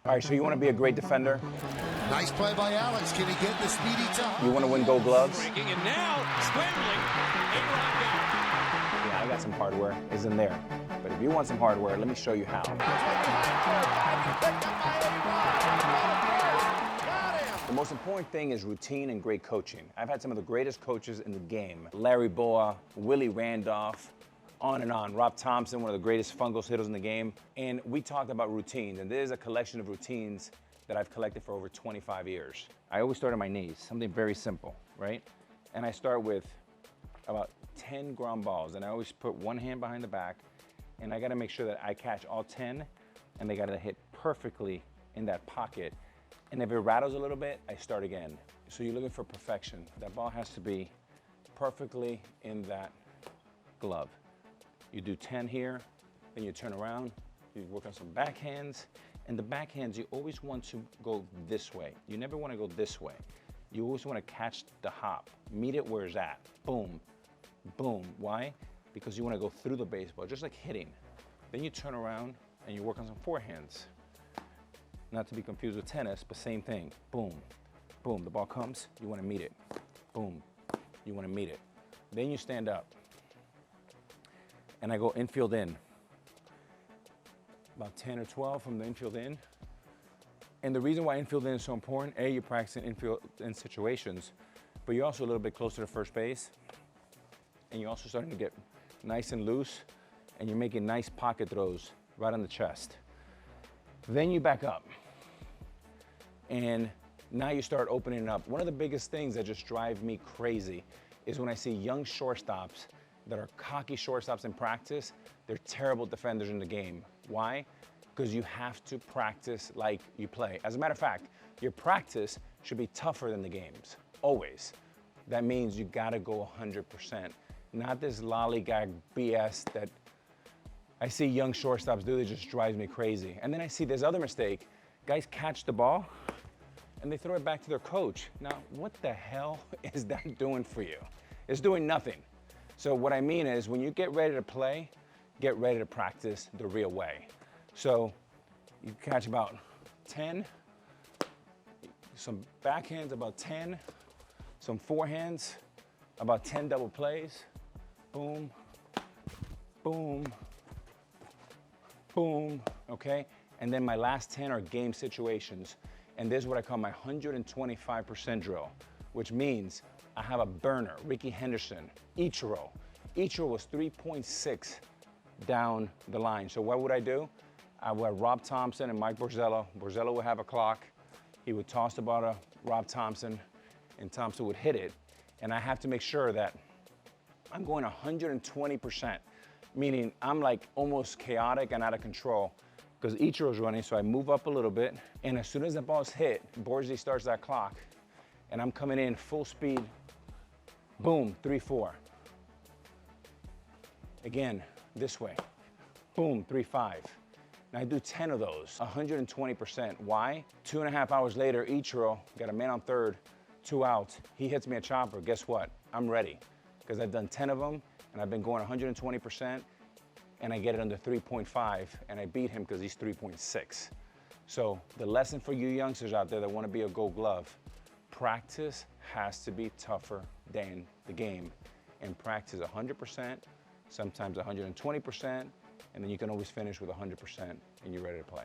All right, so you want to be a great defender? Nice play by Alex. Can he get the speedy top? You want to win Gold Gloves? Breaking and now scrambling. Arod down. Yeah, I got some hardware. It's in there. But if you want some hardware, let me show you how. The most important thing is routine and great coaching. I've had some of the greatest coaches in the game. Larry Boa, Willie Randolph, on and on. Rob Thompson, one of the greatest fungos hitters in the game. And we talked about routines, and there's a collection of routines that I've collected for over 25 years. I always start on my knees, something very simple, right? And I start with about 10 ground balls, and I always put one hand behind the back, and I gotta make sure that I catch all 10, and they gotta hit perfectly in that pocket. And if it rattles a little bit, I start again. So you're looking for perfection. That ball has to be perfectly in that glove. You do 10 here, then you turn around, you work on some backhands, and the backhands, you always want to go this way. You never want to go this way. You always want to catch the hop, meet it where it's at, boom, boom. Why? Because you want to go through the baseball, just like hitting. Then you turn around and you work on some forehands. Not to be confused with tennis, but same thing. Boom, boom, the ball comes, you want to meet it. Boom, you want to meet it. Then you stand up. And I go infield in. About 10 or 12 from the infield in. And the reason why infield in is so important, A, you're practicing infield in situations, but you're also a little bit closer to first base. And you're also starting to get nice and loose, and you're making nice pocket throws right on the chest. Then you back up. And now you start opening it up. One of the biggest things that just drive me crazy is when I see young shortstops that are cocky shortstops in practice, they're terrible defenders in the game. Why? Because you have to practice like you play. As a matter of fact, your practice should be tougher than the games, always. That means you gotta go 100%. Not this lollygag BS that I see young shortstops do that just drives me crazy. And then I see this other mistake. Guys catch the ball and they throw it back to their coach. Now, what the hell is that doing for you? It's doing nothing. So what I mean is when you get ready to play, get ready to practice the real way. So you catch about 10, some backhands about 10, some forehands, about 10 double plays, boom, boom, boom, okay? And then my last 10 are game situations. And this is what I call my 125% drill, which means I have a burner, Ricky Henderson, Ichiro. Ichiro was 3.6 down the line. So what would I do? I would have Rob Thompson and Mike Borzello. Borzello would have a clock. He would toss the ball to Rob Thompson, and Thompson would hit it. And I have to make sure that I'm going 120%, meaning I'm like almost chaotic and out of control because Ichiro's running, so I move up a little bit. And as soon as the ball's hit, Borzi starts that clock, and I'm coming in full speed. Boom, 3-4. Again, this way. Boom, 3-5. Now I do 10 of those, 120%. Why? 2.5 hours later, Ichiro got a man on third, 2 outs. He hits me a chopper. Guess what? I'm ready because I've done 10 of them and I've been going 120% and I get it under 3.5 and I beat him because he's 3.6. So the lesson for you youngsters out there that want to be a Gold Glove, practice has to be tougher than the game. And practice 100%, sometimes 120%, and then you can always finish with 100% and you're ready to play.